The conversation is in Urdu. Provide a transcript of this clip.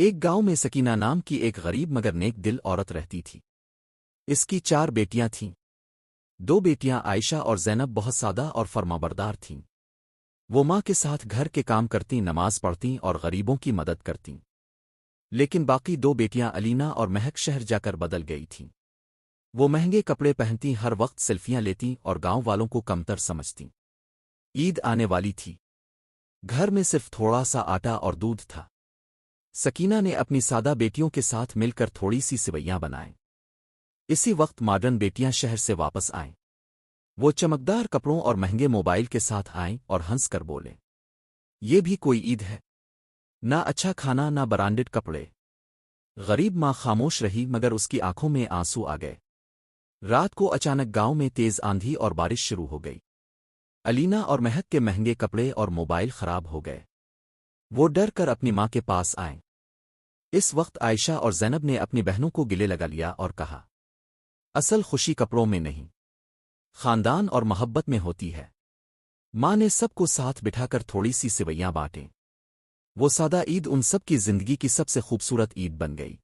ایک گاؤں میں سکینہ نام کی ایک غریب مگر نیک دل عورت رہتی تھی۔ اس کی 4 بیٹیاں تھیں۔ 2 بیٹیاں عائشہ اور زینب بہت سادہ اور فرمانبردار تھیں۔ وہ ماں کے ساتھ گھر کے کام کرتیں، نماز پڑھتیں اور غریبوں کی مدد کرتیں۔ لیکن باقی 2 بیٹیاں علینا اور مہک شہر جا کر بدل گئی تھیں۔ وہ مہنگے کپڑے پہنتیں، ہر وقت سیلفیاں لیتیں اور گاؤں والوں کو کمتر سمجھتیں۔ عید آنے والی تھی۔ گھر میں صرف تھوڑا سا آٹا اور دودھ تھا۔ سکینہ نے اپنی سادہ بیٹیوں کے ساتھ مل کر تھوڑی سی سوئیاں بنائیں۔ اسی وقت ماڈرن بیٹیاں شہر سے واپس آئیں۔ وہ چمکدار کپڑوں اور مہنگے موبائل کے ساتھ آئیں اور ہنس کر بولیں، یہ بھی کوئی عید ہے؟ نہ اچھا کھانا، نہ برانڈڈ کپڑے۔ غریب ماں خاموش رہی، مگر اس کی آنکھوں میں آنسو آ گئے۔ رات کو اچانک گاؤں میں تیز آندھی اور بارش شروع ہو گئی۔ علینا اور مہک کے مہنگے کپڑے اور موبائل خراب ہو گئے۔ وہ ڈر کر اپنی ماں کے پاس آئیں۔ اس وقت عائشہ اور زینب نے اپنی بہنوں کو گلے لگا لیا اور کہا، اصل خوشی کپڑوں میں نہیں، خاندان اور محبت میں ہوتی ہے۔ ماں نے سب کو ساتھ بٹھا کر تھوڑی سی سوئیاں بانٹیں۔ وہ سادہ عید ان سب کی زندگی کی سب سے خوبصورت عید بن گئی۔